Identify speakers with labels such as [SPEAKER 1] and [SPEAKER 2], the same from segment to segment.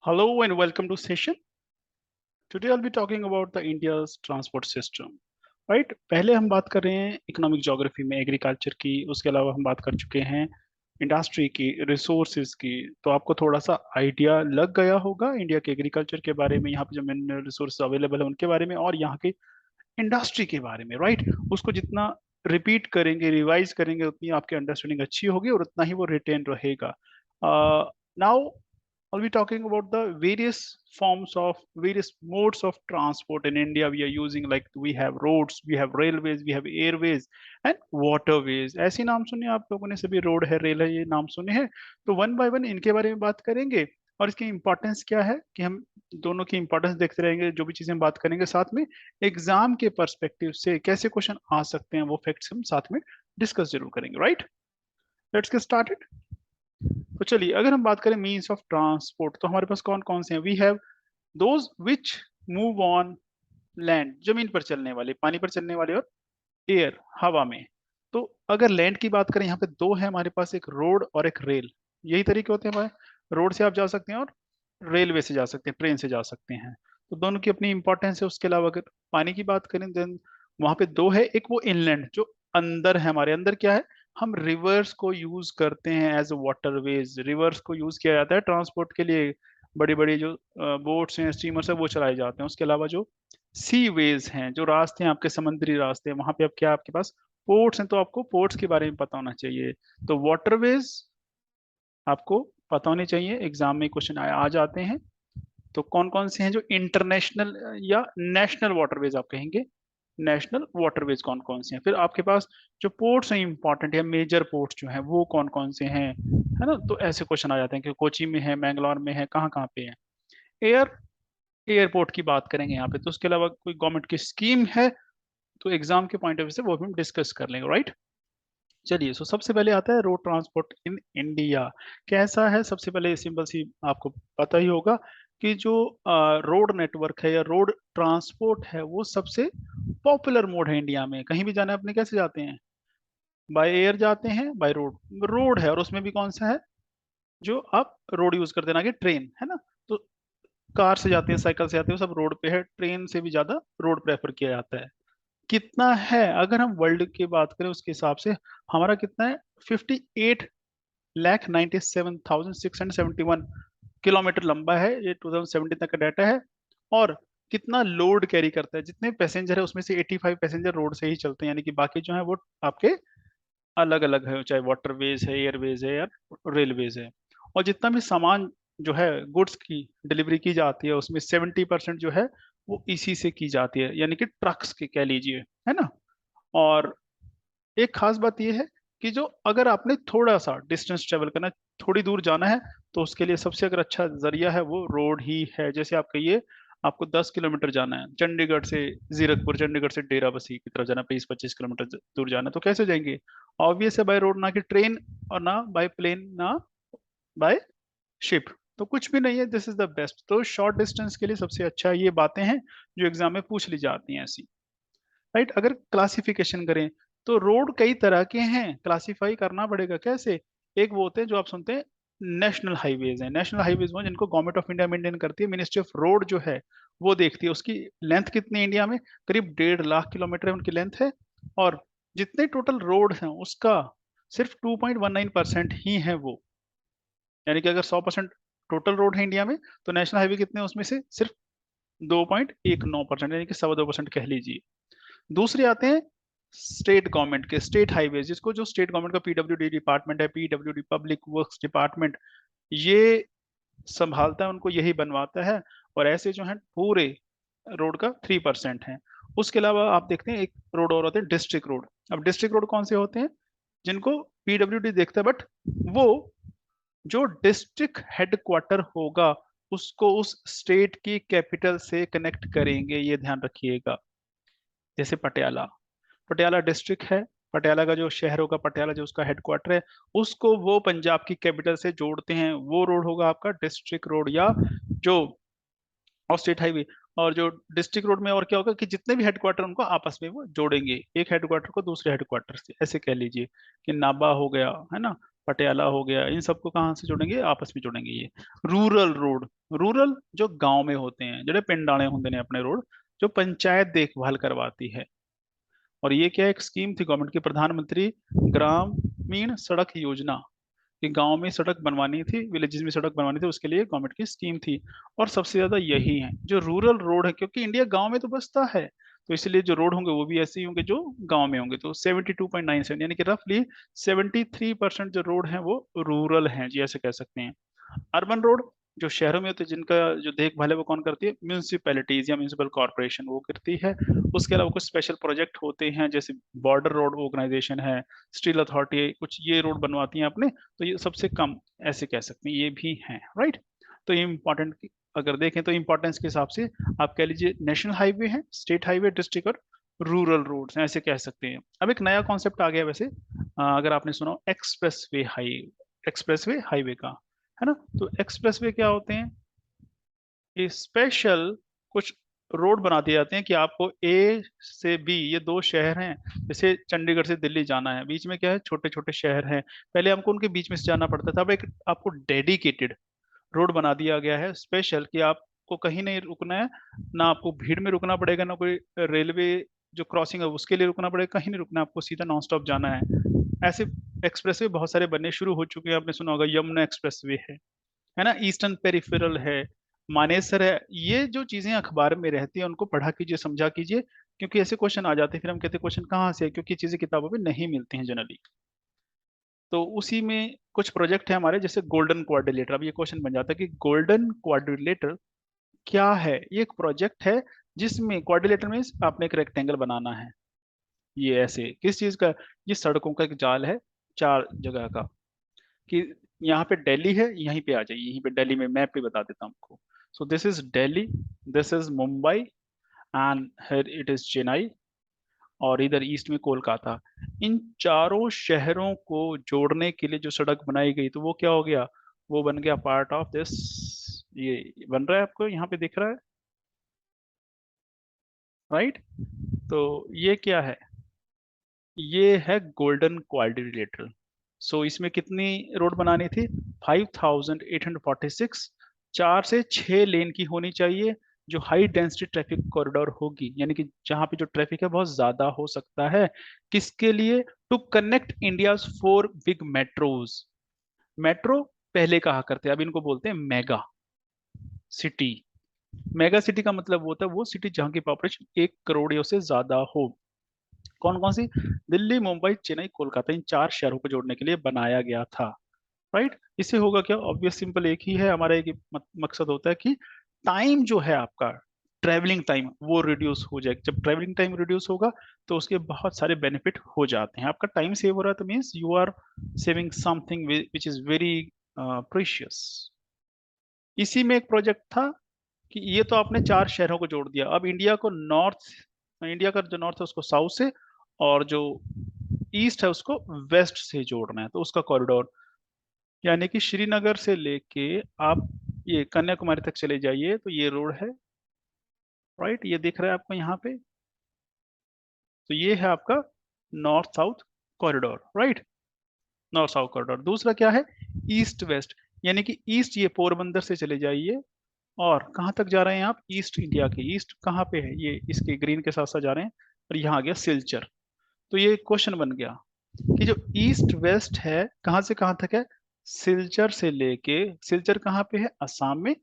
[SPEAKER 1] Hello and welcome to session. Today I'll be talking about the India's transport system. Right? पहले हम बात कर रहे हैं इकोनॉमिक ज्योग्राफी में एग्रीकल्चर की, उसके अलावा हम बात कर चुके हैं इंडस्ट्री की, रिसोर्सेज की। तो आपको थोड़ा सा आइडिया लग गया होगा इंडिया के एग्रीकल्चर के बारे में, यहाँ पे जो मिनरल रिसोर्स अवेलेबल है उनके बारे में और यहाँ के इंडस्ट्री के बारे में। राइट? उसको जितना रिपीट करेंगे, रिवाइज करेंगे, उतनी आपकी अंडरस्टैंडिंग अच्छी होगी और उतना ही वो रिटेन रहेगा। Now I'll be talking about the various modes of transport in India we are using. Like we have roads, we have railways, we have airways and waterways. ऐसे नाम सुने आप लोगों ने, सभी रोड है, रेल है, ये नाम सुने हैं। तो वन बाय वन इनके बारे में बात करेंगे और इसकी इंपॉर्टेंस क्या है कि हम दोनों की इंपॉर्टेंस देखते रहेंगे। जो भी चीजें हम बात करेंगे साथ में एग्जाम के पर्सपेक्टिव से कैसे क्वेश्चन आ सकते हैं, वो फैक्ट्स हम साथ में डिस्कस जरूर करेंगे। Right, let's get started. तो चलिए, अगर हम बात करें मीन्स ऑफ ट्रांसपोर्ट, तो हमारे पास कौन कौन से हैं? We have those which move on land, जमीन पर चलने वाले, पानी पर चलने वाले, और एयर, हवा में। तो अगर लैंड की बात करें, यहाँ पे दो है हमारे पास, एक रोड और एक रेल। यही तरीके होते हैं हमारे। रोड से आप जा सकते हैं और रेलवे से जा सकते हैं, ट्रेन से जा सकते हैं। तो दोनों की अपनी इंपॉर्टेंस है। उसके अलावा अगर पानी की बात करें, देन वहां पे दो है। एक वो इनलैंड जो अंदर है, हमारे अंदर क्या है, हम रिवर्स को यूज करते हैं एज वाटरवेज। रिवर्स को यूज किया जाता है ट्रांसपोर्ट के लिए। बड़ी बड़ी जो बोट्स हैं, स्टीमर्स है, वो चलाए जाते हैं। उसके अलावा जो सी वेज हैं, जो रास्ते हैं आपके, समुद्री रास्ते हैं, वहां पे अब क्या आपके पास पोर्ट्स हैं, तो आपको पोर्ट्स के बारे में पता होना चाहिए। तो वाटरवेज आपको पता होनी चाहिए, एग्जाम में क्वेश्चन आ जाते हैं। तो कौन कौन से हैं जो इंटरनेशनल या नेशनल वाटरवेज आप कहेंगे, नेशनल वाटरवेज कौन कौन से हैं। फिर आपके पास जो पोर्ट्स हैं इंपॉर्टेंट या मेजर पोर्ट्स जो हैं, वो कौन कौन से हैं, है ना। तो ऐसे क्वेश्चन आ जाते हैं कि कोची में है, मैंगलोर में है, कहाँ कहाँ पे है। एयर एयरपोर्ट की बात करेंगे यहाँ पे। तो उसके अलावा कोई गवर्नमेंट की स्कीम है, तो एग्जाम के पॉइंट ऑफ व्यू से वो भी हम डिस्कस कर लेंगे। राइट, चलिए। सो सबसे पहले आता है रोड ट्रांसपोर्ट इन इंडिया। कैसा है? सबसे पहले सिंपल सी आपको पता ही होगा कि जो रोड नेटवर्क है या रोड ट्रांसपोर्ट है, वो सबसे पॉपुलर मोड है इंडिया में। कहीं भी जाना है अपने, कैसे जाते हैं? बाय एयर जाते हैं, बाय रोड। रोड है और उसमें भी कौन सा है जो आप रोड यूज करते हैं, ना कि ट्रेन, है ना। तो कार से जाते हैं, साइकिल से जाते हैं, वो सब रोड पे है। ट्रेन से भी ज्यादा रोड प्रेफर किया जाता है। कितना है? अगर हम वर्ल्ड की बात करें उसके हिसाब से हमारा कितना है, 58,97,671 किलोमीटर लंबा है। ये 2017 तक का डाटा है। और कितना लोड कैरी करता है, जितने पैसेंजर है उसमें से 85 पैसेंजर रोड से ही चलते हैं, यानी कि बाकी जो है वो आपके अलग अलग है, चाहे वाटरवेज है, एयरवेज है या रेलवेज है। और जितना भी सामान जो है, गुड्स की डिलीवरी की जाती है, उसमें 70% जो है वो इसी से की जाती है, यानी कि ट्रक्स की कह लीजिए, है ना। और एक खास बात यह है कि जो अगर आपने थोड़ा सा डिस्टेंस ट्रेवल करना है, थोड़ी दूर जाना है, तो उसके लिए सबसे अगर अच्छा जरिया है वो रोड ही है। जैसे आप कहिए आपको 10 किलोमीटर जाना है चंडीगढ़ से जीरकपुर, चंडीगढ़ से डेराबस्सी की तरफ जाना, 20-25 किलोमीटर दूर जाना है, तो कैसे जाएंगे? ऑब्वियस है, बाय रोड, ना कि ट्रेन, और ना बाय प्लेन, ना बाय शिप। तो कुछ भी नहीं है, दिस इज द बेस्ट। तो शॉर्ट डिस्टेंस के लिए सबसे अच्छा ये बातें हैं जो एग्जाम में पूछ ली जाती हैं ऐसी। राइट, अगर क्लासिफिकेशन करें तो रोड कई तरह के हैं, क्लासिफाई करना पड़ेगा कैसे। एक वो होते हैं जो आप सुनते हैं नेशनल हाईवेज हैं। नेशनल हाईवेज वो जिनको गवर्नमेंट ऑफ इंडिया मेंटेन करती है, मिनिस्ट्री ऑफ रोड जो है वो देखती है। उसकी लेंथ कितनी है इंडिया में? करीब 1.5 लाख किलोमीटर है उनकी लेंथ है। और जितने टोटल रोड हैं उसका सिर्फ 2.19% ही है वो। यानी कि अगर 100% टोटल रोड है इंडिया में, तो नेशनल हाईवे कितने हैं उसमें से? सिर्फ 2.19%, यानी कि 2.25% कह लीजिए। दूसरे आते हैं स्टेट गवर्नमेंट के, स्टेट हाईवे, जिसको जो स्टेट गवर्नमेंट का पीडब्ल्यूडी डिपार्टमेंट है, पीडब्ल्यूडी पब्लिक वर्क्स डिपार्टमेंट, ये संभालता है, उनको यही बनवाता है। और ऐसे जो है पूरे रोड का 3% है। उसके अलावा आप देखते हैं एक रोड और होते हैं डिस्ट्रिक्ट रोड। अब डिस्ट्रिक्ट रोड कौन से होते हैं? जिनको पीडब्ल्यूडी देखता है, बट वो जो डिस्ट्रिक्ट हेडक्वार्टर होगा उसको उस स्टेट की कैपिटल से कनेक्ट करेंगे, ये ध्यान रखिएगा। जैसे पटियाला, पटियाला डिस्ट्रिक्ट है, पटियाला का जो शहर होगा, पटियाला जो उसका हेडक्वार्टर है, उसको वो पंजाब की कैपिटल से जोड़ते हैं, वो रोड होगा आपका डिस्ट्रिक्ट रोड या जो, और स्टेट हाईवे। और जो डिस्ट्रिक्ट रोड में और क्या होगा कि जितने भी हेडक्वार्टर उनको आपस में वो जोड़ेंगे, एक हेडक्वार्टर को दूसरे हेडक्वार्टर से, ऐसे कह लीजिए कि नाबा हो गया, है ना। पटियाला हो गया, इन सबको कहाँ से जोड़ेंगे, आपस में जोड़ेंगे ये। रूरल रोड, रूरल जो गांव में होते हैं, ਜਿਹੜੇ ਪਿੰਡਾਂ होंगे ने अपने रोड, जो पंचायत देखभाल करवाती है। और ये क्या एक स्कीम थी गवर्नमेंट की, प्रधानमंत्री ग्रामीण सड़क योजना, कि गांव में सड़क बनवानी थी, विलेजेस में सड़क बनवानी थी, उसके लिए गवर्नमेंट की स्कीम थी। और सबसे ज्यादा यही है जो रूरल रोड है, क्योंकि इंडिया गांव में तो बसता है, तो इसलिए जो रोड होंगे वो भी ऐसे ही होंगे जो गांव में होंगे। तो 72.97 यानी कि रफली 73% जो रोड है वो रूरल हैं जी, ऐसे कह सकते हैं। अर्बन रोड जो शहरों में होते हैं, जिनका जो देखभाल है वो कौन करती है, म्यूनिसिपैलिटीज या म्यूनिसिपल कॉर्पोरेशन वो करती है। उसके अलावा कुछ स्पेशल प्रोजेक्ट होते हैं, जैसे बॉर्डर रोड ऑर्गेनाइजेशन है, स्टील अथॉरिटी, कुछ ये रोड बनवाती हैं अपने, तो ये सबसे कम ऐसे कह सकते हैं, ये भी हैं, राइट। तो ये इंपॉर्टेंट, अगर देखें तो इंपॉर्टेंस के हिसाब से आप कह लीजिए नेशनल हाईवे है, स्टेट हाईवे, डिस्ट्रिक्ट और रूरल रोड्स हैं, ऐसे कह सकते हैं। अब एक नया कॉन्सेप्ट आ गया वैसे, अगर आपने सुना एक्सप्रेस वे हाईवे का, है ना। तो एक्सप्रेसवे क्या होते हैं, ये स्पेशल कुछ रोड बना दिए जाते हैं कि आपको ए से बी, ये दो शहर हैं, जैसे चंडीगढ़ से दिल्ली जाना है, बीच में क्या है, छोटे छोटे शहर हैं, पहले हमको उनके बीच में से जाना पड़ता था, अब एक आपको डेडिकेटेड रोड बना दिया गया है स्पेशल, कि आपको कहीं नहीं रुकना है, ना आपको भीड़ में रुकना पड़ेगा, ना कोई रेलवे जो क्रॉसिंग है उसके लिए रुकना पड़ेगा, कहीं नहीं रुकना है, आपको सीधा नॉन स्टॉप जाना है। ऐसे एक्सप्रेसवे बहुत सारे बनने शुरू हो चुके हैं, आपने सुना होगा यमुना एक्सप्रेसवे है ना, ईस्टर्न पेरिफेरल है, मानेसर है। ये जो चीजें अखबार में रहती हैं उनको पढ़ा कीजिए, समझा कीजिए, क्योंकि ऐसे क्वेश्चन आ जाते हैं, फिर हम कहते हैं क्वेश्चन कहाँ से है, क्योंकि चीजें किताबों में नहीं मिलती हैं जनरली। तो उसी में कुछ प्रोजेक्ट है हमारे, जैसे गोल्डन क्वाड्रिलेटर। अब ये क्वेश्चन बन जाता है कि गोल्डन क्वाड्रिलेटर क्या है। ये एक प्रोजेक्ट है जिसमें क्वाड्रिलेटर में आपने एक रेक्टेंगल बनाना है, ये ऐसे किस चीज का, ये सड़कों का एक जाल है, चार जगह का, कि यहाँ पे दिल्ली है, यहीं पे आ जाइए, यहीं पे दिल्ली में मैप पे बता देता हूँ आपको। So this is Delhi, this is Mumbai, and here it is Chennai, और इधर ईस्ट में कोलकाता। इन चारों शहरों को जोड़ने के लिए जो सड़क बनाई गई, तो वो क्या हो गया, वो बन गया पार्ट ऑफ दिस। ये बन रहा है, आपको यहाँ पे दिख रहा है, राइट। तो ये क्या है, ये है गोल्डन क्वाड्रिलेटरल। सो इसमें कितनी रोड बनानी थी, 5846, 4 से 6 लेन की होनी चाहिए, जो हाई डेंसिटी ट्रैफिक कॉरिडोर होगी, यानी कि जहां पे जो ट्रैफिक है बहुत ज्यादा हो सकता है। किसके लिए, to connect India 4 big metros. Metro पहले कहा करते हैं, अब इनको बोलते हैं मेगा सिटी। मेगा सिटी का मतलब होता है वो सिटी जहां की पॉपुलेशन 1 करोड़ या उससे ज्यादा हो। कौन कौन सी, दिल्ली, मुंबई, चेन्नई, कोलकाता, इन 4 शहरों को जोड़ने के लिए बनाया गया था, राइट। इससे होगा क्या, ऑब्वियस सिंपल एक ही है हमारा, एक ही मकसद होता है कि टाइम जो है आपका, ट्रैवलिंग टाइम वो रिड्यूस हो जाए। जब ट्रैवलिंग टाइम रिड्यूस होगा तो उसके बहुत सारे बेनिफिट हो जाते हैं। आपका टाइम सेव हो रहा है, तो means you are saving something which is very precious. इसी में एक प्रोजेक्ट था कि ये तो आपने 4 शहरों को जोड़ दिया, अब इंडिया को नॉर्थ, इंडिया का जो नॉर्थ है उसको साउथ से, और जो ईस्ट है उसको वेस्ट से जोड़ना है, तो उसका कॉरिडोर, यानी कि श्रीनगर से लेके आप ये कन्याकुमारी तक चले जाइए, तो ये रोड है, राइट, ये दिख रहा है आपको यहाँ पे। तो ये है आपका north south corridor, right, north south corridor. दूसरा क्या है, ईस्ट वेस्ट, यानी कि ईस्ट ये पोरबंदर से चले जाइए, और कहाँ तक जा रहे हैं आप, ईस्ट इंडिया के, ईस्ट कहाँ पे है, ये इसके ग्रीन के साथ साथ जा रहे हैं, और यहाँ आ गया सिलचर। तो ये क्वेश्चन बन गया कि जो ईस्ट वेस्ट है कहाँ से कहाँ तक है, सिलचर से लेके, सिलचर कहाँ पे है, असम में,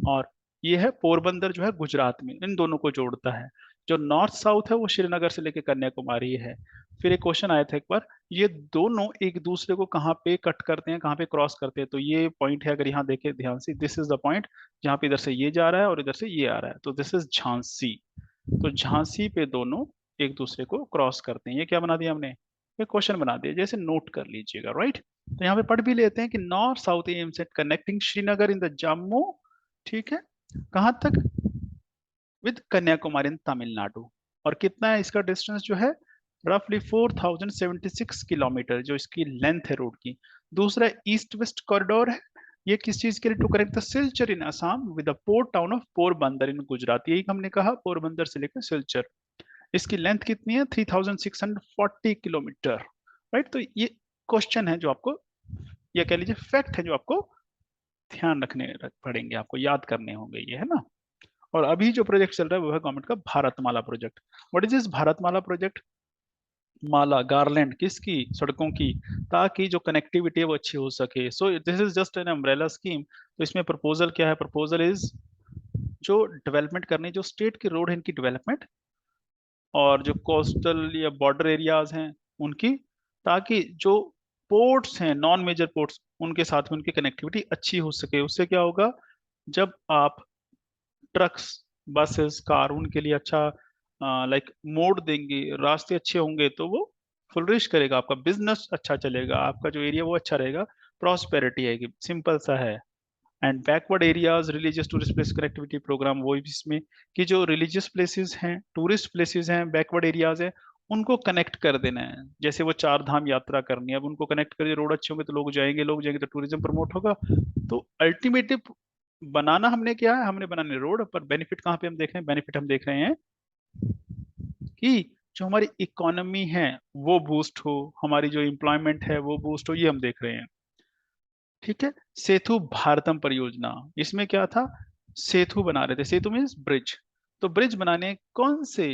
[SPEAKER 1] और ये है पोरबंदर जो है गुजरात में, इन दोनों को जोड़ता है। जो नॉर्थ साउथ है वो श्रीनगर से लेके कन्याकुमारी है। फिर एक क्वेश्चन आया था एक बार, ये दोनों एक दूसरे को कहाँ पे कट करते हैं, कहाँ पे क्रॉस करते हैं, तो ये पॉइंट है, अगर यहाँ देखें ध्यान से, दिस इज द पॉइंट जहाँ पे इधर से ये जा रहा है और इधर से ये आ रहा है, तो दिस इज झांसी। तो झांसी पे दोनों एक दूसरे को क्रॉस करते हैं। ये क्या बना दिया हमने, ये क्वेश्चन बना दिया, जैसे नोट कर लीजिएगा, राइट। तो यहाँ पे पढ़ भी लेते हैं कि नॉर्थ साउथ एम से connecting Srinagar in the Jammu, ठीक है, कहाँ तक, विद कन्याकुमारी इन तमिलनाडु। और कितना है इसका डिस्टेंस जो है, रफली 4076 किलोमीटर, जो इसकी लेंथ है रोड की। दूसरा ईस्ट वेस्ट कॉरिडोर है, ये किस चीज के लिए, to connect the Silchar in Assam with the port town of Porbandar in Gujarat, यही हमने कहा, पोरबंदर से लेकर सिलचर। इसकी लेंथ कितनी है, 3640 किलोमीटर, राइट। तो ये क्वेश्चन है जो आपको या कह लीजिए फैक्ट है जो आपको ध्यान पड़ेंगे, आपको याद करने होंगे, ये है ना। और अभी जो प्रोजेक्ट चल रहा है वो है गवर्नमेंट का Bharatmala project. What is this Bharatmala project? Mala, garland किसकी? सड़कों की, ताकि जो कनेक्टिविटी है वो अच्छी हो सके। So this is just an umbrella scheme. तो इसमें प्रपोजल क्या है? प्रपोजल इज जो डेवलपमेंट करनी, जो स्टेट की रोड है इनकी डेवलपमेंट, और जो कोस्टल या बॉर्डर एरियाज हैं उनकी, ताकि जो पोर्ट्स हैं, नॉन मेजर पोर्ट्स, उनके साथ में उनकी कनेक्टिविटी अच्छी हो सके। उससे क्या होगा, जब आप ट्रक्स, बसेस, कार उनके लिए अच्छा लाइक मोड देंगे, रास्ते अच्छे होंगे, तो वो फ्लोरिश करेगा, आपका बिजनेस अच्छा चलेगा, आपका जो एरिया वो अच्छा रहेगा, प्रॉस्पेरिटी आएगी। सिंपल सा है। And backward areas religious tourist place connectivity program, वो भी इसमें कि जो रिलीजियस प्लेसेस हैं, टूरिस्ट प्लेसेस हैं, बैकवर्ड एरियाज हैं, उनको कनेक्ट कर देना है। जैसे वो चार धाम यात्रा करनी है, अब उनको कनेक्ट करिए, रोड अच्छे होंगे तो लोग जाएंगे तो टूरिज्म प्रमोट होगा। तो अल्टीमेटली बनाना हमने क्या है, हमने बनाने रोड, पर बेनिफिट कहाँ पे हम देख रहे हैं? बेनिफिट हम देख रहे हैं कि जो हमारी इकोनॉमी है वो बूस्ट हो, हमारी जो एम्प्लॉयमेंट है वो बूस्ट हो, ये हम देख रहे हैं। ठीक है। सेतु भारतम परियोजना, इसमें क्या था, सेतु बना रहे थे। सेतु मीन्स ब्रिज। तो ब्रिज बनाने कौन से,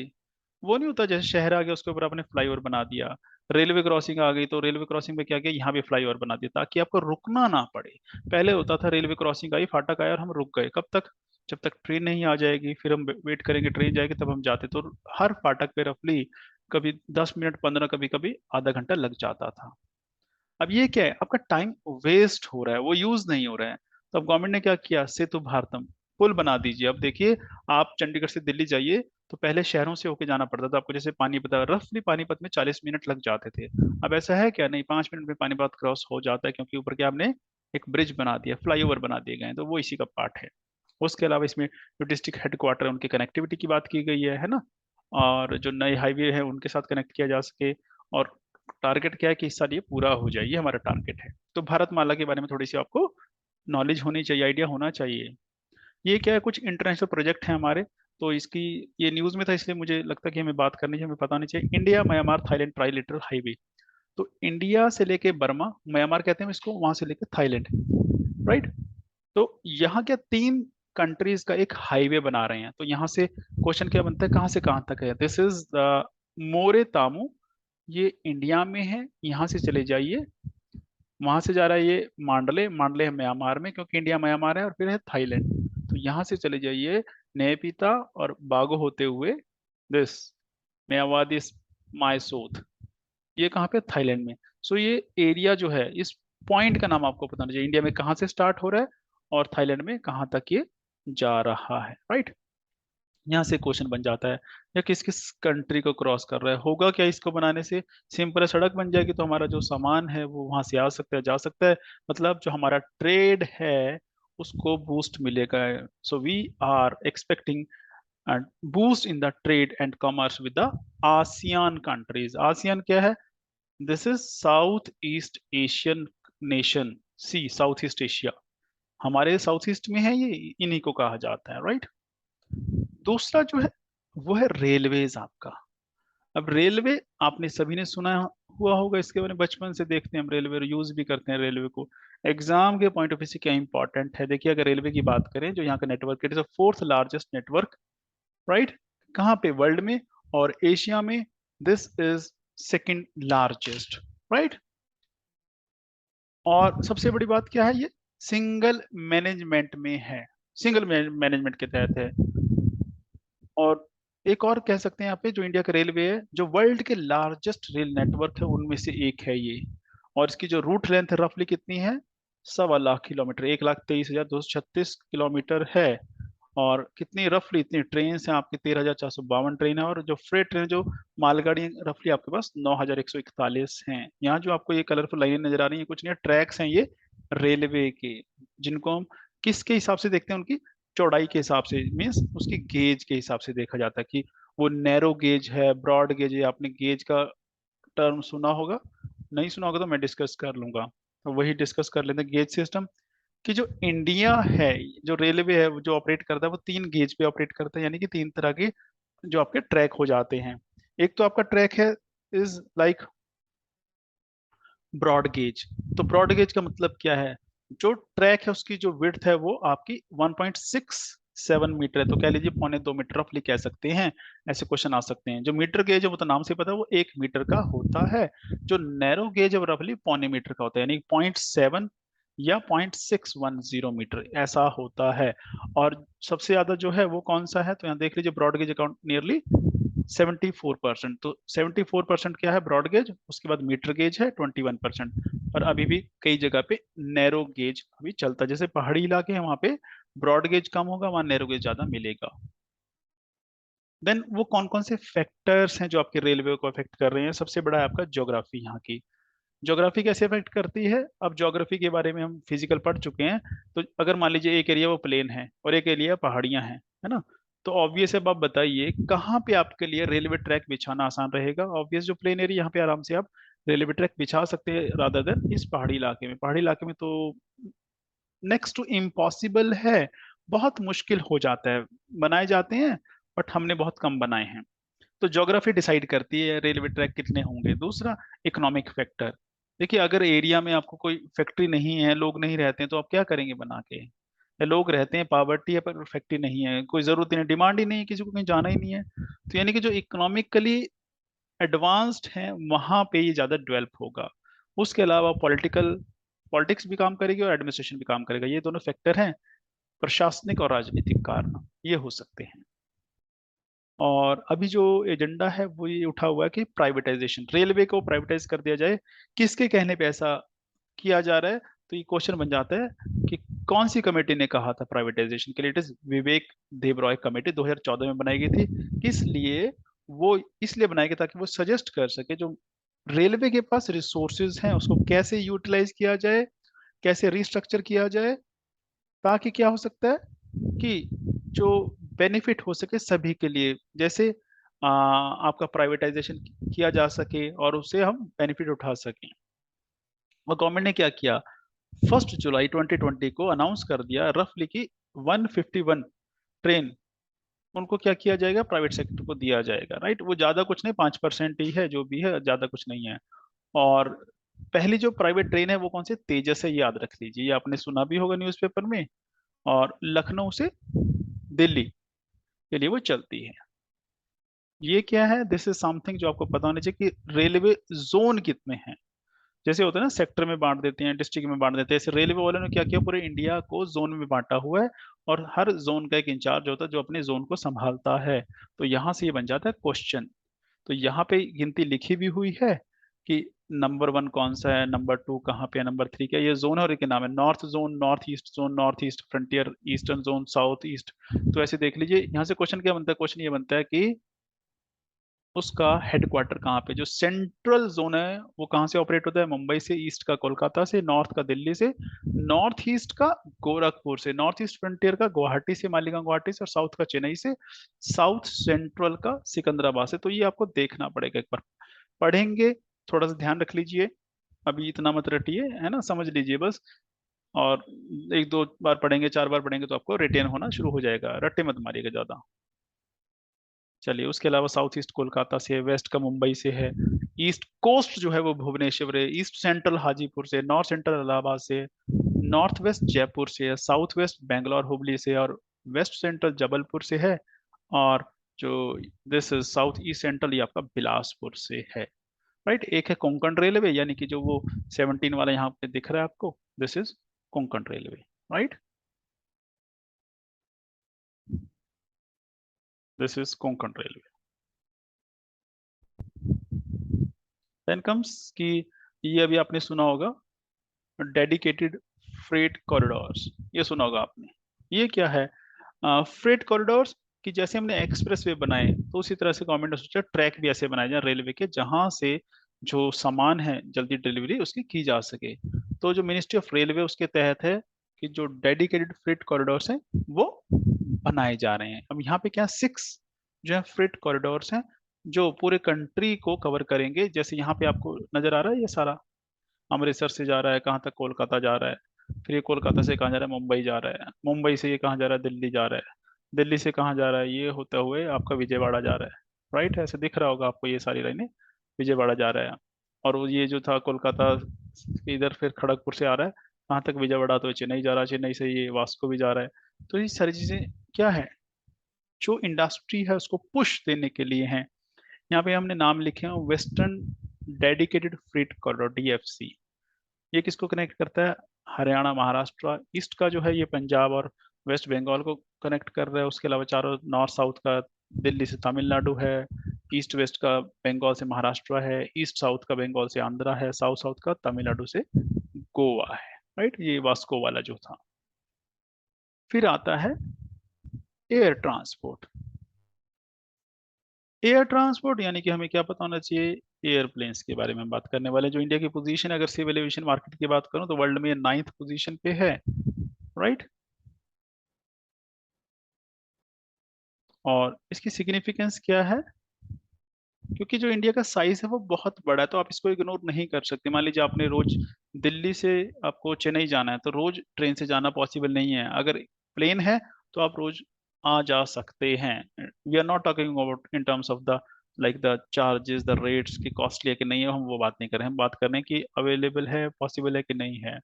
[SPEAKER 1] वो नहीं होता जैसे शहर आ गया उसके ऊपर आपने फ्लाईओवर बना दिया, रेलवे क्रॉसिंग आ गई तो रेलवे क्रॉसिंग में क्या किया, यहाँ भी फ्लाईओवर बना दिया ताकि आपको रुकना ना पड़े। पहले होता था रेलवे क्रॉसिंग आई, फाटक आया और हम रुक गए, कब तक? जब तक ट्रेन नहीं आ जाएगी, फिर हम वेट करेंगे ट्रेन जाएगी तब हम जाते। तो हर फाटक पे रफली कभी 10 मिनट, 15, कभी कभी आधा घंटा लग जाता था। अब ये क्या है, आपका टाइम वेस्ट हो रहा है, वो यूज नहीं हो रहा है। तो अब गवर्नमेंट ने क्या किया, सेतु भारतम, पुल बना दीजिए। अब देखिए, आप चंडीगढ़ से दिल्ली जाइए तो पहले शहरों से होके जाना पड़ता था आपको, जैसे पानीपत, रफली पानीपत में 40 मिनट लग जाते थे। अब ऐसा है क्या? नहीं, 5 मिनट में पानीपत क्रॉस हो जाता है, क्योंकि ऊपर क्या आपने एक ब्रिज बना दिया, फ्लाईओवर बना दिए गए हैं, तो वो इसी का पार्ट है। उसके अलावा इसमें जो डिस्ट्रिक्ट हेडक्वार्टर है उनकी कनेक्टिविटी की बात की गई है ना। और जो नए हाईवे है उनके साथ कनेक्ट किया जा सके। और टारगेट क्या है कि इस साल ये पूरा हो जाए, ये हमारा टारगेट है। तो भारतमाला के बारे में थोड़ी सी आपको नॉलेज होनी चाहिए, आइडिया होना चाहिए। ये क्या है, कुछ इंटरनेशनल प्रोजेक्ट हैं हमारे। तो इसकी, ये न्यूज में था इसलिए मुझे लगता है कि हमें बात करनी चाहिए, हमें पता नहीं चाहिए। India Myanmar Thailand trilateral highway. तो इंडिया से लेके बर्मा, म्यांमार कहते हैं इसको, वहां से लेके थाईलैंड, राइट। तो यहाँ क्या, तीन कंट्रीज का एक हाईवे बना रहे हैं। तो यहाँ से क्वेश्चन क्या बनता है, कहाँ से कहाँ तक है? दिस इज मोरे तामू, ये इंडिया में है, यहाँ से चले जाइए। वहां से जा रहा है ये मांडले, मांडले है म्यांमार में, क्योंकि इंडिया म्यांमार है, और फिर है थाईलैंड। तो यहाँ से चले जाइए नेपिता और बागो होते हुए, दिस मेवादी मायसोत, ये कहाँ पे? थाईलैंड में। सो ये एरिया जो है, इस पॉइंट का नाम आपको पता होना चाहिए, इंडिया में कहाँ से स्टार्ट हो रहा है और थाईलैंड में कहाँ तक ये जा रहा है, राइट। यहाँ से क्वेश्चन बन जाता है, या किस किस कंट्री को क्रॉस कर रहा है। होगा क्या इसको बनाने से? सिंपल है, सड़क बन जाएगी तो हमारा जो सामान है वो वहां से आ सकता है, जा सकता है। मतलब जो हमारा ट्रेड है उसको बूस्ट मिलेगा। So we are expecting boost in the trade and commerce with the ASEAN countries. ASEAN क्या है? This is south east Asian nation, see south east Asia, हमारे साउथ ईस्ट में है ये, इन्हीं को कहा जाता है, राइट। दूसरा जो है वो है रेलवेज आपका। अब रेलवे आपने सभी ने सुना हुआ होगा, इसके बारे में बचपन से देखते हैं हम, रेलवे यूज भी करते हैं रेलवे को। एग्जाम के पॉइंट ऑफ व्यू से क्या इंपॉर्टेंट है, देखिए, अगर रेलवे की बात करें, जो यहाँ का network, it is fourth largest network, right. कहाँ पे? वर्ल्ड में। और एशिया में this is second largest, right. और सबसे बड़ी बात क्या है, ये सिंगल मैनेजमेंट में है, सिंगल मैनेजमेंट के तहत है। और एक और कह सकते हैं यहाँ पे, जो इंडिया का रेलवे है, जो वर्ल्ड के लार्जेस्ट रेल नेटवर्क है उनमें से एक है ये। और इसकी जो रूट लेंथ रफली कितनी है? 1.25 लाख किलोमीटर, 1,23,236 किलोमीटर है। और कितनी रफली, इतनी ट्रेन हैं आपकी, 13,452 ट्रेन है। और जो फ्रेट ट्रेन, जो मालगाड़ी, रफली आपके पास 9,141 हैं। यहाँ जो आपको ये कलरफुल लाइनें नजर आ रही हैं, कुछ नहीं, ट्रैक्स हैं ये रेलवे के, जिनको हम किसके हिसाब से देखते हैं? उनकी चौड़ाई के हिसाब से, मीन्स उसकी गेज के हिसाब से देखा जाता है कि वो नैरो गेज है, ब्रॉड गेज है। आपने गेज का टर्म सुना होगा, नहीं सुना होगा तो मैं डिस्कस कर लूंगा, तो वही डिस्कस कर लेते हैं। गेज सिस्टम कि जो इंडिया है, जो रेलवे है, वो जो ऑपरेट करता है वो तीन गेज पे ऑपरेट करता है, यानी कि तीन तरह के जो आपके ट्रैक हो जाते हैं। एक तो आपका ट्रैक है, इज लाइक ब्रॉड गेज। तो ब्रॉड गेज का मतलब क्या है? जो ट्रैक है उसकी जो विड्थ है वो आपकी 1.67 मीटर है, तो कह लीजिए 1.25 मीटर रफली कह सकते हैं। ऐसे क्वेश्चन आ सकते हैं। जो मीटर गेज है वो तो नाम से पता है, वो 1 मीटर का होता है। जो नैरो गेज है वो रफली 0.25 मीटर का होता है, यानी 0.7 या 0.610 मीटर ऐसा होता है। और सबसे ज्यादा जो है वो कौन सा है? तो यहाँ देख लीजिए, ब्रॉड गेज अकाउंट नियरली 74%। तो 74% क्या है? Broad gauge. उसके बाद मीटर गेज है 21%। और अभी भी कई जगह पे नैरो गेज अभी चलता है, जैसे पहाड़ी इलाके हैं वहां पे ब्रॉड गेज कम होगा, वहां नैरो गेज ज्यादा मिलेगा। देन वो कौन कौन से फैक्टर्स हैं जो आपके रेलवे को अफेक्ट कर रहे हैं? सबसे बड़ा है आपका ज्योग्राफी। यहाँ की ज्योग्राफी कैसे अफेक्ट करती है? अब ज्योग्राफी के बारे में हम फिजिकल पढ़ चुके हैं। तो अगर मान लीजिए एक एरिया वो प्लेन है और एक एरिया पहाड़ियां हैं, है ना? तो ऑब्वियस है, अब आप बताइए कहाँ पे आपके लिए रेलवे ट्रैक बिछाना आसान रहेगा? ऑब्वियस जो प्लेन एरिया, यहाँ पे आराम से आप रेलवे ट्रैक बिछा सकते हैं, रादर देन इस पहाड़ी इलाके में। पहाड़ी इलाके में तो नेक्स्ट टू इम्पॉसिबल है, बहुत मुश्किल हो जाता है। बनाए जाते हैं बट हमने बहुत कम बनाए हैं। तो ज्योग्राफी डिसाइड करती है रेलवे ट्रैक कितने होंगे। दूसरा, इकोनॉमिक फैक्टर। देखिए, अगर एरिया में आपको कोई फैक्ट्री नहीं है, लोग नहीं रहते हैं, तो आप क्या करेंगे बना के? या लोग रहते हैं, पावर्टी है पर फैक्ट्री नहीं है, कोई जरूरत ही नहीं, डिमांड ही नहीं है, किसी को कहीं जाना ही नहीं है। तो यानी कि जो इकोनॉमिकली एडवांस्ड है वहां पे ये ज्यादा डेवलप होगा। उसके अलावा पॉलिटिकल, पॉलिटिक्स भी काम करेगी और एडमिनिस्ट्रेशन भी काम करेगा। ये दोनों फैक्टर हैं, प्रशासनिक और राजनीतिक कारण ये हो सकते हैं। और अभी जो एजेंडा है वो ये उठा हुआ है कि प्राइवेटाइजेशन, रेलवे को प्राइवेटाइज कर दिया जाए। किसके कहने पे ऐसा किया जा रहा है? तो ये क्वेश्चन बन जाता है कि कौन सी कमेटी ने कहा था प्राइवेटाइजेशन के लिए? It is Vivek Debroy committee, 2014 में बनाई गई थी। किस लिए? वो इसलिए बनाई गई ताकि वो सजेस्ट कर सके जो रेलवे के पास रिसोर्सेज हैं उसको कैसे यूटिलाइज किया जाए, कैसे रिस्ट्रक्चर किया जाए, ताकि क्या हो सकता है कि जो बेनिफिट हो सके सभी के लिए। जैसे आपका प्राइवेटाइजेशन किया जा सके और उससे हम बेनिफिट उठा सकें। और गवर्नमेंट ने क्या किया? 1 जुलाई 2020 को अनाउंस कर दिया रफली कि 151 ट्रेन उनको क्या किया जाएगा? प्राइवेट सेक्टर को दिया जाएगा, राइट? वो ज्यादा कुछ नहीं, 5% ही है, जो भी है ज्यादा कुछ नहीं है। और पहली जो प्राइवेट ट्रेन है वो कौन सी? तेजस है, ये याद रख लीजिए, ये आपने सुना भी होगा न्यूज़पेपर में। और लखनऊ से दिल्ली के लिए वो चलती है। ये क्या है? दिस इज समथिंग जो आपको पता होना चाहिए कि रेलवे जोन कितने हैं। जैसे होता है ना, सेक्टर में बांट देते हैं, डिस्ट्रिक्ट में बांट देते हैं, ऐसे रेलवे वालों ने क्या किया? पूरे इंडिया को जोन में बांटा हुआ है। और हर जोन का एक इंचार्ज होता है जो अपने जोन को संभालता है। तो यहाँ से ये बन जाता है क्वेश्चन। तो यहाँ पे गिनती लिखी भी हुई है कि नंबर 1 कौन सा है, नंबर 2 कहाँ पे है, नंबर 3 क्या है। ये जोन है और एक नाम है north zone, north east zone, north east frontier, eastern zone, south east. तो ऐसे देख लीजिए, यहाँ से क्वेश्चन क्या बनता है? क्वेश्चन ये बनता है कि उसका हेडक्वार्टर कहाँ पे, जो सेंट्रल जोन है वो कहाँ से ऑपरेट होता है? मुंबई से, ईस्ट का कोलकाता से, नॉर्थ का दिल्ली से, नॉर्थ ईस्ट का गोरखपुर से, नॉर्थ ईस्ट फ्रंटियर का गुवाहाटी से, मालीगांव गुवाहाटी से, और साउथ का चेन्नई से, साउथ सेंट्रल का सिकंदराबाद से। तो ये आपको देखना पड़ेगा, एक बार पढ़ेंगे, थोड़ा सा ध्यान रख लीजिए। अभी इतना मत रटिए, है ना, समझ लीजिए बस। और एक दो बार पढ़ेंगे, 4 बार पढ़ेंगे तो आपको रिटेन होना शुरू हो जाएगा, रट्टे मत मारिएगा ज्यादा। चलिए, उसके अलावा साउथ ईस्ट कोलकाता से है, वेस्ट का मुंबई से है, ईस्ट कोस्ट जो है वो भुवनेश्वर है, ईस्ट सेंट्रल हाजीपुर से, नॉर्थ सेंट्रल इलाहाबाद से, नॉर्थ वेस्ट जयपुर से है, साउथ वेस्ट बेंगलोर हुबली से, और वेस्ट सेंट्रल जबलपुर से है। और जो this is south east central, ये आपका बिलासपुर से है, राइट? एक है कोंकण रेलवे, यानी कि जो वो 17 वाला यहाँ पे दिख रहा है आपको, this is Konkan railway, right? This is Konkan railway. Then comes कि ये अभी आपने सुना होगा डेडिकेटेड फ्रेट कॉरिडोर्स, ये सुना होगा आपने। ये क्या है? फ्रेट कॉरिडोर्स, कि जैसे हमने एक्सप्रेस वे बनाए तो उसी तरह से गवर्नमेंट ने सोचा ट्रैक भी ऐसे बनाए जाए रेलवे के, जहां से जो सामान है जल्दी डिलीवरी उसकी की जा सके। तो जो मिनिस्ट्री ऑफ रेलवे उसके तहत है कि जो डेडिकेटेड फ्रेट कॉरिडोर्स हैं वो बनाए जा रहे हैं। अब यहाँ पे क्या, 6 जो है फ्रेट कॉरिडोर्स हैं जो पूरे कंट्री को कवर करेंगे। जैसे यहाँ पे आपको नजर आ रहा है ये सारा, अमृतसर से जा रहा है कहाँ तक? कोलकाता जा रहा है। फिर ये कोलकाता से कहाँ जा रहा है? मुंबई जा रहा है। मुंबई से ये कहाँ जा रहा है? दिल्ली जा रहा है। दिल्ली से कहाँ जा रहा है? ये होते हुए आपका विजयवाड़ा जा रहा है, राइट? ऐसे दिख रहा होगा आपको ये सारी लाइनें, विजयवाड़ा जा रहा है। और वो ये जो था कोलकाता से इधर फिर खड़गपुर से आ रहा है, कहाँ तक विजयवाड़ा, तो चेन्नई जा रहा है, चेन्नई से ये वास्को भी जा रहा है। तो ये सारी चीजें क्या है, जो इंडस्ट्री है उसको पुश देने के लिए हैं। यहाँ पे हमने नाम लिखे हैं western dedicated freight corridor, DFC. ये किसको कनेक्ट करता है, हरियाणा महाराष्ट्र, ईस्ट का जो है ये पंजाब और वेस्ट बंगाल को कनेक्ट कर रहा है। उसके अलावा चारों नॉर्थ साउथ का दिल्ली से तमिलनाडु है, ईस्ट वेस्ट का बंगाल से महाराष्ट्र है, ईस्ट साउथ का बंगाल से आंध्रा है, साउथ साउथ का तमिलनाडु से गोवा है। राइट, ये वास्को वाला जो था। फिर आता है एयर ट्रांसपोर्ट। एयर ट्रांसपोर्ट यानी कि हमें क्या पता होना चाहिए, एयरप्लेन्स के बारे में हम बात करने वाले हैं। जो इंडिया की पोजीशन है, अगर सिविल एविएशन मार्केट की बात करूं तो वर्ल्ड में 9th पोजीशन पे है। राइट, और इसकी सिग्निफिकेंस क्या है, क्योंकि जो इंडिया का साइज है वो बहुत बड़ा है, तो आप इसको इग्नोर नहीं कर सकते। मान लीजिए आपने रोज दिल्ली से आपको चेन्नई जाना है, तो रोज ट्रेन से जाना पॉसिबल नहीं है। अगर प्लेन है तो आप रोज आ जा सकते हैं। We are not talking about in terms of the like the charges, the rates की कॉस्टली है कि नहीं है, हम वो बात नहीं कर रहे हैं। हम बात कर रहे हैं कि अवेलेबल है, पॉसिबल है कि नहीं है।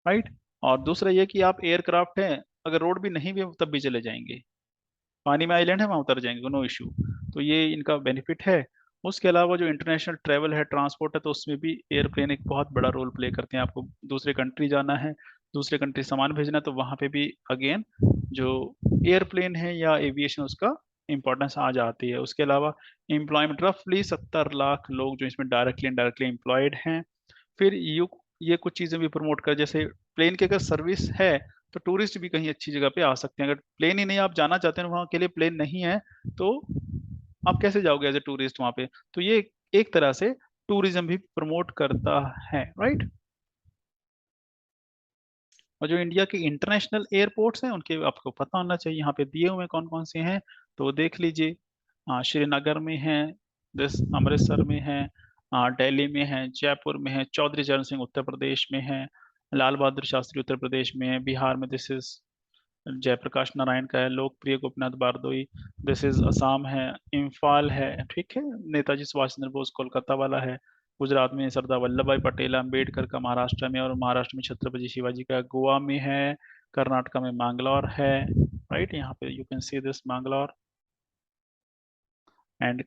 [SPEAKER 1] राइट, और दूसरा ये कि आप एयरक्राफ्ट है, अगर रोड भी नहीं भी है, तब भी चले जाएंगे। पानी में आइलैंड है, वहां उतर जाएंगे, नो इशू। तो ये इनका बेनिफिट है। उसके अलावा जो इंटरनेशनल ट्रैवल है, ट्रांसपोर्ट है, तो उसमें भी एयरप्लेन एक बहुत बड़ा रोल प्ले करते हैं। आपको दूसरे कंट्री जाना है, दूसरे कंट्री सामान भेजना है, तो वहां पे भी अगेन जो एयरप्लेन है या एविएशन, उसका इंपॉर्टेंस आ जाती है। उसके अलावा एम्प्लॉयमेंट, रफली 70 लाख लोग जो इसमें डायरेक्टली इनडायरेक्टली एम्प्लॉयड हैं। फिर ये कुछ चीजें भी प्रमोट कर, जैसे प्लेन की अगर सर्विस है तो टूरिस्ट भी कहीं अच्छी जगह पे आ सकते हैं। अगर प्लेन ही नहीं, आप जाना चाहते हैं वहां के लिए प्लेन नहीं है, तो आप कैसे जाओगे एज ए टूरिस्ट वहां पे। तो ये एक तरह से टूरिज्म भी प्रमोट करता है। राइट, और जो इंडिया के इंटरनेशनल एयरपोर्ट्स हैं उनके आपको पता होना चाहिए, यहाँ पे दिए हुए कौन कौन से हैं, तो देख लीजिए। श्रीनगर में है, दिस अमृतसर में है, दिल्ली में है, जयपुर में है, चौधरी चरण सिंह उत्तर प्रदेश में है, लाल बहादुर शास्त्री उत्तर प्रदेश में है, बिहार में दिस इज जयप्रकाश नारायण का है, लोकप्रिय गोपीनाथ बारदोई, दिस इज असम है, इम्फाल है, ठीक है, नेताजी सुभाष चंद्र बोस कोलकाता वाला है, गुजरात में सरदार वल्लभ भाई पटेल अम्बेडकर का महाराष्ट्र में, और महाराष्ट्र में छत्रपति शिवाजी का गोवा में है, कर्नाटका में मैंगलोर है। राइट, यहाँ पे you can see this Mangalore. And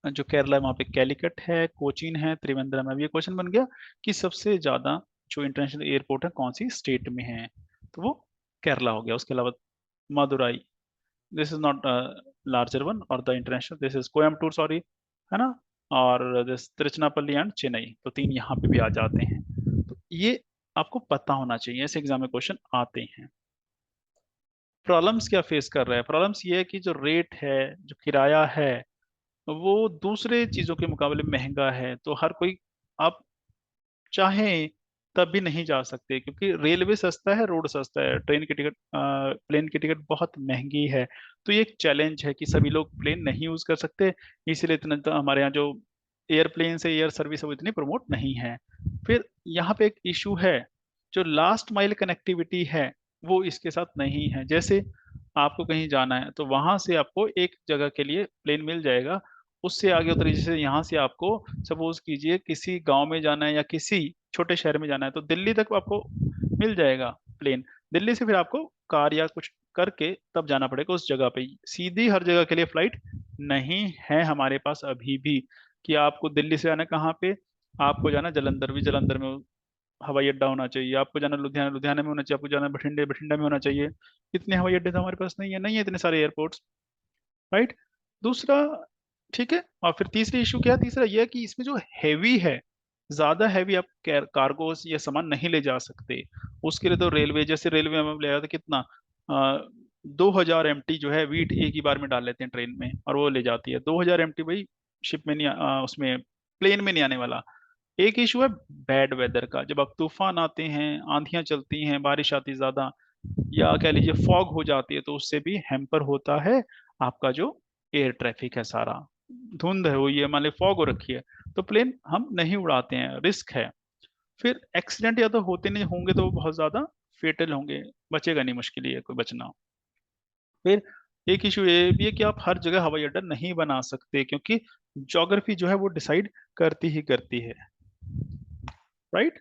[SPEAKER 1] जो केरला है वहाँ पे कैलिकट है, कोचीन है, त्रिवेंद्रम है। अब ये क्वेश्चन बन गया कि सबसे ज्यादा जो इंटरनेशनल एयरपोर्ट है कौन सी स्टेट में है, तो वो केरला हो गया। उसके अलावा Madurai, this is not larger one, और the international this is Coimbatore, sorry, है ना, और दिस तिरुचिरापल्ली एंड चेन्नई, तो तीन यहाँ पे भी आ जाते हैं। तो ये आपको पता होना चाहिए, ऐसे एग्जाम में क्वेश्चन आते हैं। प्रॉब्लम्स क्या फेस कर रहा है, प्रॉब्लम्स ये है कि जो रेट है, जो किराया है, वो दूसरे चीजों के मुकाबले महंगा है। तो हर कोई, आप चाहें तब भी नहीं जा सकते, क्योंकि रेलवे सस्ता है, रोड सस्ता है, ट्रेन की टिकट, प्लेन की टिकट बहुत महंगी है। तो ये एक चैलेंज है कि सभी लोग प्लेन नहीं यूज कर सकते, इसीलिए इतना तो हमारे यहाँ जो एयरप्लेन से एयर सर्विस है वो इतनी प्रमोट नहीं है। फिर यहाँ पे एक इशू है, जो लास्ट माइल कनेक्टिविटी है वो इसके साथ नहीं है। जैसे आपको कहीं जाना है तो वहां से आपको एक जगह के लिए प्लेन मिल जाएगा, उससे आगे उतरिए। जैसे यहाँ से आपको सपोज कीजिए किसी गांव में जाना है या किसी छोटे शहर में जाना है, तो दिल्ली तक आपको मिल जाएगा प्लेन। दिल्ली से फिर आपको कार या कुछ करके तब जाना पड़ेगा उस जगह पे। सीधी हर जगह के लिए फ्लाइट नहीं है हमारे पास अभी भी, कि आपको दिल्ली से जाना है कहाँ पे, आपको जाना जलंधर, भी जलंधर में हवाई अड्डा होना चाहिए। आपको जाना लुधियाना, लुधियाना में होना चाहिए। आपको जाना बठिंडे, बठिंडा में होना चाहिए। इतने हवाई अड्डे तो हमारे पास नहीं है, नहीं है इतने सारे एयरपोर्ट्स। राइट, दूसरा, ठीक है। और फिर तीसरी इशू क्या है, तीसरा यह है कि इसमें जो हैवी है, ज्यादा हैवी आप कार्गोस या सामान नहीं ले जा सकते। उसके लिए तो रेलवे, जैसे रेलवे में ले जाते कितना, 2000 MT जो है वीट एक ही बार में डाल लेते हैं ट्रेन में, और वो ले जाती है 2000 MT। भाई शिप में नहीं उसमें प्लेन में नहीं आने वाला। एक इशू है बैड वेदर का, जब आप तूफान आते हैं, आंधियां चलती हैं, बारिश आती है ज्यादा, या कह लीजिए फॉग हो जाती है, तो उससे भी हैम्पर होता है आपका जो एयर ट्रैफिक है सारा। धुंध है, वो ये मान ली फॉग हो रखी है, तो प्लेन हम नहीं उड़ाते हैं, रिस्क है। फिर एक्सीडेंट या तो होते नहीं होंगे तो वो बहुत ज्यादा फेटल होंगे, बचेगा नहीं, मुश्किल ही है कोई बचना। फिर एक इशू ये भी है कि आप हर जगह हवाई अड्डा नहीं बना सकते, क्योंकि ज्योग्राफी जो है वो डिसाइड करती है। Right.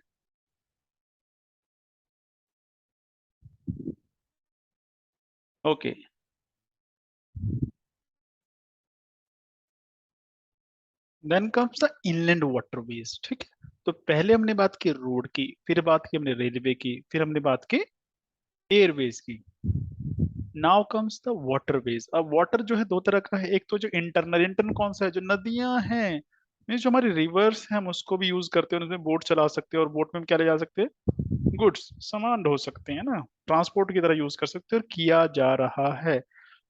[SPEAKER 1] Okay. Then comes the inland waterways. ठीक है, तो पहले हमने बात की रोड की, फिर बात की हमने रेलवे की, फिर हमने बात की एयरवेज की। Now comes the waterways. अब वाटर जो है दो तरह का है, एक तो जो इंटरनल, इंटरनल कौन सा है, जो नदियां हैं, मीन्स जो हमारी रिवर्स हैं हम उसको भी यूज करते हैं, उसमें बोट चला सकते हैं, और बोट में हम क्या ले जा सकते हैं, गुड्स, सामान ढो सकते हैं ना, ट्रांसपोर्ट की तरह यूज कर सकते हैं, और किया जा रहा है।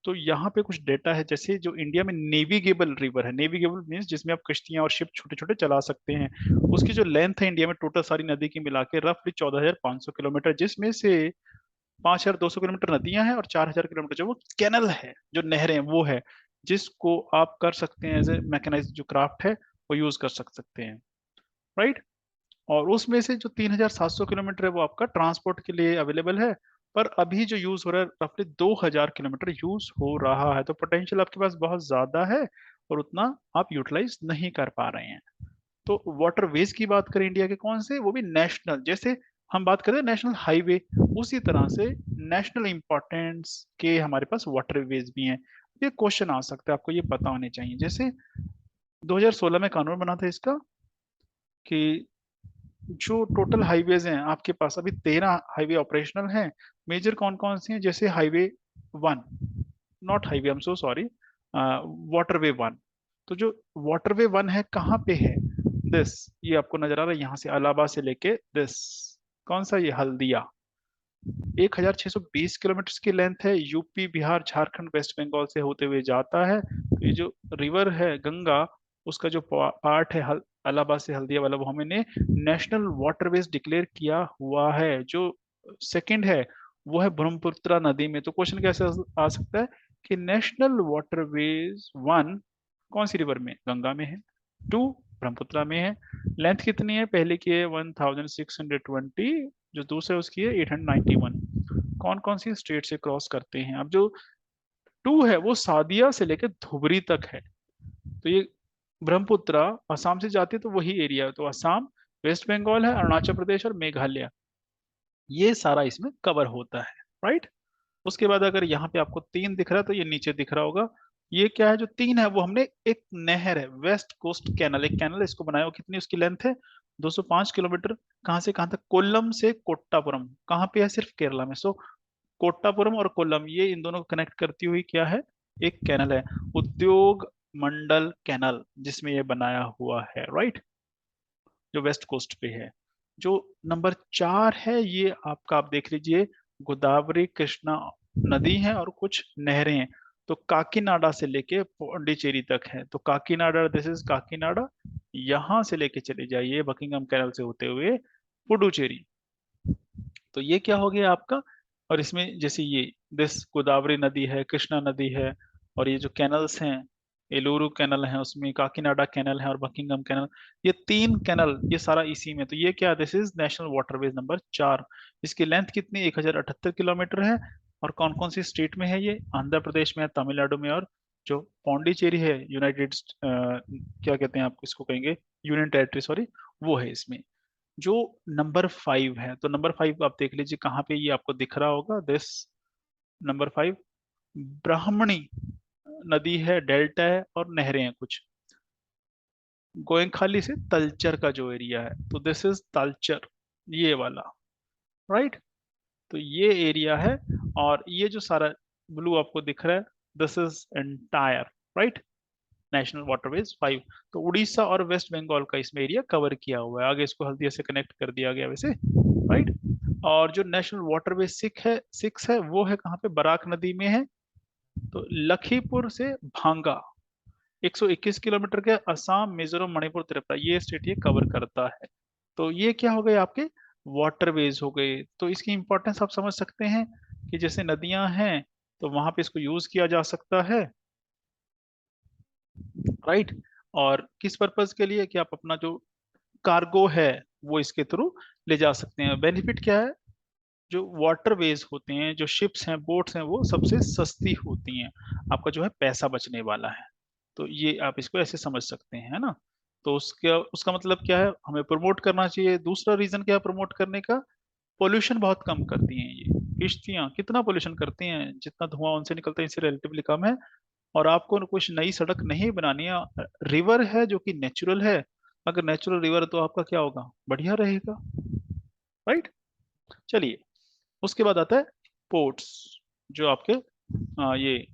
[SPEAKER 1] तो यहाँ पे कुछ डेटा है, जैसे जो इंडिया में नेविगेबल रिवर है, नेविगेबल मीन्स जिसमें आप कश्तियां और शिप छोटे छोटे चला सकते हैं, उसकी जो लेंथ है इंडिया में टोटल सारी नदी की मिला के रफली 14,500 किलोमीटर, जिसमें से 5,200 किलोमीटर नदियां हैं और 4,000 किलोमीटर जो वो कैनल है, जो नहरें हैं, वो है, जिसको आप कर सकते हैं एज ए मैकेनाइज जो क्राफ्ट है वो यूज कर सकते हैं। राइट। और उसमें से जो 3,700 किलोमीटर है वो आपका ट्रांसपोर्ट के लिए अवेलेबल है, पर अभी जो यूज हो रहा है रफली 2,000 किलोमीटर यूज हो रहा है, तो पोटेंशियल आपके पास बहुत ज्यादा है, और उतना आप यूटिलाइज नहीं कर पा रहे हैं। तो वाटरवेज की बात करें इंडिया के कौन से, वो भी नेशनल, जैसे हम बात करें नेशनल हाईवे, उसी तरह से नेशनल इंपॉर्टेंस के हमारे पास वाटरवेज भी हैं। ये क्वेश्चन आ सकता है, आपको ये पता होने चाहिए। जैसे 2016 में कानून बना था इसका, कि जो टोटल हाईवेज हैं आपके पास, अभी 13 हाईवे ऑपरेशनल हैं। मेजर कौन कौन से हैं, जैसे highway one, not highway, I am so sorry, waterway one. तो जो वाटरवे वन है कहाँ पे है, दिस, ये आपको नजर आ रहा है यहाँ से, इलाहाबाद से लेके दिस, कौन सा, ये हल्दिया, 1,620 किलोमीटर की लेंथ है, यूपी बिहार झारखंड वेस्ट बंगाल से होते हुए जाता है। तो ये जो रिवर है गंगा, उसका जो पार्ट है इलाहाबाद से हल्दिया वाला, वो हमने नेशनल वाटरवेज डिक्लेयर किया हुआ है। जो सेकंड है वो है ब्रह्मपुत्र नदी में। तो क्वेश्चन कैसे आ सकता है कि नेशनल वाटरवेज वन कौन सी रिवर में, गंगा में है, टू ब्रह्मपुत्र में है, लेंथ कितनी है, पहले की है 1,620, जो दूसरा है उसकी है 891। कौन कौन सी स्टेट से क्रॉस करते हैं, अब जो टू है वो सादिया से लेकर धुबरी तक है। तो ये ब्रह्मपुत्र असम से जाती है, तो वही एरिया है, तो असम, वेस्ट बंगाल है, अरुणाचल प्रदेश और मेघालय, ये सारा इसमें कवर होता है। राइट। उसके बाद अगर यहाँ पे आपको तीन दिख रहा है तो ये नीचे दिख रहा होगा, ये क्या है, जो तीन है वो हमने, एक नहर है वेस्ट कोस्ट कैनल, एक कैनल इसको बनाया, वो कितनी उसकी लेंथ है, 205 किलोमीटर। कहाँ से कहाँ तक, कोल्लम से कोट्टापुरम, कहाँ पे है, सिर्फ केरला में। सो कोट्टापुरम और कोल्लम, ये इन दोनों को कनेक्ट करती हुई क्या है, एक कैनल है, उद्योग मंडल कैनल, जिसमें ये बनाया हुआ है। राइट, जो वेस्ट कोस्ट पे है। जो नंबर 4 है ये आपका, आप देख लीजिए, गोदावरी कृष्णा नदी है और कुछ नहरें हैं। तो काकीनाडा से लेके पौंडीचेरी तक है, तो काकीनाडा, दिस इज काकीनाडा, यहां से लेके चले जाइए बकिंगम कैनल से होते हुए पुडुचेरी। तो ये क्या हो गया आपका, और इसमें जैसे ये दिस गोदावरी नदी है, कृष्णा नदी है, और ये जो कैनल्स हैं, एलुरु कैनल है, उसमें काकीनाडा कैनल है और बकिंगम कैनल, ये तीन कैनल, ये सारा इसी में। तो ये क्या, this is national waterways number 4। इसकी लेंथ कितनी, 1,078 किलोमीटर है। और कौन कौन सी स्टेट में है ये, आंध्र प्रदेश में है, तमिलनाडु में, और जो पौंडीचेरी है, यूनाइटेड क्या कहते हैं आप इसको कहेंगे, यूनियन टेरिटरी, सॉरी, वो है इसमें। जो नंबर 5 है, तो नंबर 5 आप देख लीजिए कहाँ पे, ये आपको दिख रहा होगा, दिस नंबर 5, ब्राह्मणी नदी है, डेल्टा है और नहरें हैं कुछ, गोयनखाली से तलचर का जो एरिया है, तो दिस इज तलचर, ये वाला। राइट। तो ये एरिया है, और ये जो सारा ब्लू आपको दिख रहा है, this is entire, right, national waterways 5। तो उड़ीसा और वेस्ट बंगाल का इसमें एरिया कवर किया हुआ है, आगे इसको हल्दिया से कनेक्ट कर दिया गया वैसे। राइट। और जो नेशनल वाटरवे 6 है वो है कहाँ पे, बराक नदी में है। तो लखीपुर से भांगा 121 किलोमीटर के, असम मिजोरम मणिपुर त्रिपुरा, ये स्टेट ये कवर करता है। तो ये क्या हो गए आपके, वाटरवेज हो गए। तो इसकी इंपॉर्टेंस आप समझ सकते हैं कि जैसे नदियां हैं तो वहां पे इसको यूज किया जा सकता है। राइट। और किस पर्पज के लिए, कि आप अपना जो कार्गो है वो इसके थ्रू ले जा सकते हैं। बेनिफिट क्या है, जो वाटरवेज होते हैं, जो शिप्स हैं, बोट्स हैं, वो सबसे सस्ती होती हैं। आपका जो है पैसा बचने वाला है। तो ये आप इसको ऐसे समझ सकते हैं, है ना। तो उसका उसका मतलब क्या है, हमें प्रमोट करना चाहिए। दूसरा रीजन क्या है प्रमोट करने का, पोल्यूशन बहुत कम करती हैं ये किश्तियां। कितना पोल्यूशन करती हैं, जितना धुआं उनसे निकलता है इससे रिलेटिवली कम है। और आपको कुछ नई सड़क नहीं बनानी है, रिवर है जो कि नेचुरल है। अगर नेचुरल रिवर है तो आपका क्या होगा, बढ़िया रहेगा, राइट। चलिए, उसके बाद आता है पोर्ट्स, जो आपके ये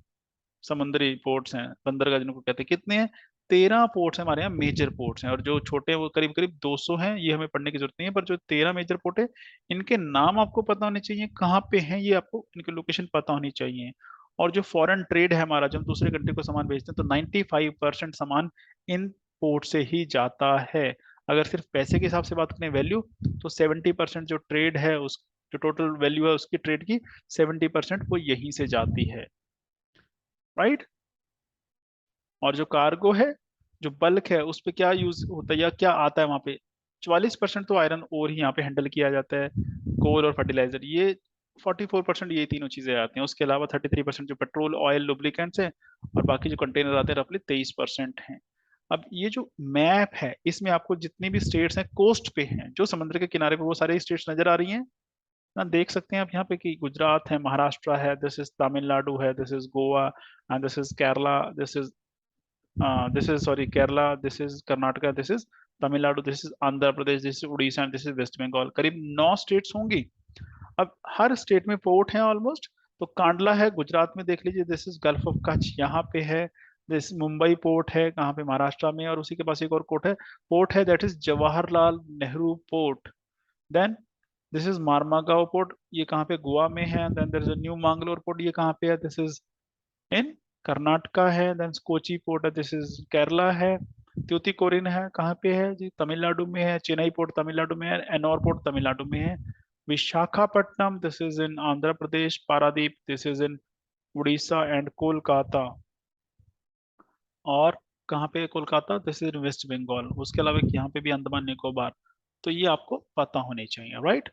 [SPEAKER 1] समुद्री पोर्ट्स हैं, बंदरगाह जिनको कहते हैं। कितने हैं, 13 पोर्ट्स हैं हमारे यहाँ, मेजर पोर्ट्स हैं। और जो छोटे हैं वो करीब करीब 200 हैं, ये हमें पढ़ने की जरूरत नहीं है। पर जो 13 मेजर पोर्ट है, इनके नाम आपको पता होने चाहिए, कहाँ पे हैं ये आपको इनकी लोकेशन पता होनी चाहिए। और जो फॉरेन ट्रेड है हमारा, जब हम दूसरे कंट्री को सामान भेजते हैं तो 95% सामान इन पोर्ट से ही जाता है। अगर सिर्फ पैसे के हिसाब से बात करें, वैल्यू, तो 70% जो ट्रेड है, उस जो टोटल वैल्यू है उसकी ट्रेड की, 70% वो यहीं से जाती है, राइट। और जो कार्गो है, जो बल्क है, उस पे क्या यूज होता है या क्या आता है वहां पे, 44% तो आयरन ओर ही यहाँ पे हैंडल किया जाता है, कोल और फर्टिलाइजर, ये 44% ये तीनों चीजें आती हैं। उसके अलावा 33% जो पेट्रोल ऑयल लुब्रिकेंट्स हैं, और बाकी जो कंटेनर आते हैं रफली 23% हैं। अब ये जो मैप है, इसमें आपको जितनी भी स्टेट्स हैं कोस्ट पे हैं, जो समुद्र के किनारे पे, वो सारी स्टेट्स नजर आ रही हैं ना। देख सकते हैं आप यहाँ पे कि गुजरात है, महाराष्ट्र है, दिस इज तमिलनाडु है, this is Goa, and this is Kerala, this is sorry Kerala, this is Karnataka, this is Tamil Nadu, this is Andhra Pradesh, this is Orissa and this is West Bengal. करीब 9 स्टेट्स होंगी। अब हर स्टेट में पोर्ट है ऑलमोस्ट। तो कांडला है गुजरात में, देख लीजिए, this is Gulf of Kutch यहाँ पे है। दिस मुंबई पोर्ट है कहाँ पे, महाराष्ट्र में। और उसी के पास एक और पोर्ट है that is Jawaharlal Nehru port. Then this is Marmagao port, ये कहाँ पे, गोवा में है। Then there is a new Mangalore port, ये कहाँ पे है, दिस इज इन कर्नाटका है। देन कोची पोर्ट है, दिस इज केरला है। ट्यूटिकोरिन है कहाँ पे है जी, तमिलनाडु में है। चेन्नई पोर्ट तमिलनाडु में है। एनोर पोर्ट तमिलनाडु में है। Visakhapatnam, this is in Andhra Pradesh. Paradip, this is in Orissa and Kolkata. और कहाँ पे है Kolkata, this is in West Bengal. उसके अलावा यहाँ पे भी अंडमान निकोबार। तो ये आपको पता होने चाहिए, राइट।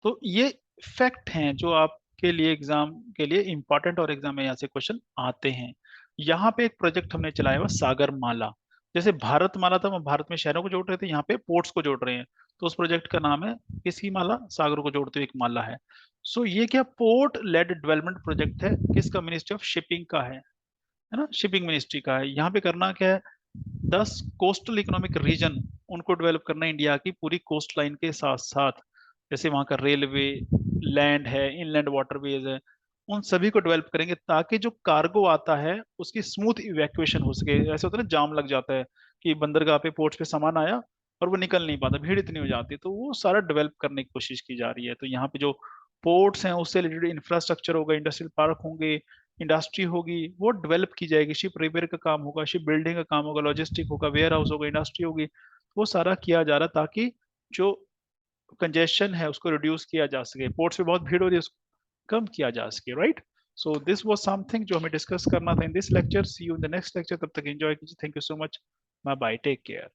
[SPEAKER 1] तो ये फैक्ट हैं जो आपके लिए एग्जाम के लिए इंपॉर्टेंट, और एग्जाम में यहाँ से क्वेश्चन आते हैं। यहाँ पे एक प्रोजेक्ट हमने चलाया हुआ, सागर माला। जैसे भारत माला था, हम भारत में शहरों को जोड़ रहे थे, यहाँ पे पोर्ट्स को जोड़ रहे हैं। तो उस प्रोजेक्ट का नाम है, किसकी माला, सागर को जोड़ते हुए एक माला है। सो ये क्या पोर्ट लेड डेवलपमेंट प्रोजेक्ट है, किसका, मिनिस्ट्री ऑफ शिपिंग का है ना, शिपिंग मिनिस्ट्री का है। यहाँ पे करना क्या है, 10 कोस्टल इकोनॉमिक रीजन, उनको डेवलप करना है इंडिया की पूरी कोस्ट लाइन के साथ साथ। जैसे वहाँ का रेलवे, लैंड है, इनलैंड वाटरवेज है, उन सभी को डेवलप करेंगे ताकि जो कार्गो आता है उसकी स्मूथ इवैक्यूएशन हो सके। ऐसे होता है ना, जाम लग जाता है कि बंदरगाह पे, पोर्ट्स पे सामान आया और वो निकल नहीं पाता, भीड़ इतनी हो जाती है। तो वो सारा डेवलप करने की कोशिश की जा रही है। तो यहाँ पे जो पोर्ट्स हैं उससे रिलेटेड इंफ्रास्ट्रक्चर होगा, इंडस्ट्रियल पार्क होंगे, इंडस्ट्री होगी, वो डेवलप की जाएगी। शिप रिपेयर का काम होगा, शिप बिल्डिंग का काम होगा, लॉजिस्टिक होगा, वेयर हाउस होगा, इंडस्ट्री होगी। वो सारा किया जा रहा ताकि जो कंजेशन है उसको रिड्यूस किया जा सके, पोर्ट्स पे बहुत भीड़ हो रही है उसको कम किया जा सके, right. So this was something जो हमें डिस्कस करना था in this lecture. See you in the next lecture, तब तक एंजॉय कीजिए। Thank you so much, bye bye, take care.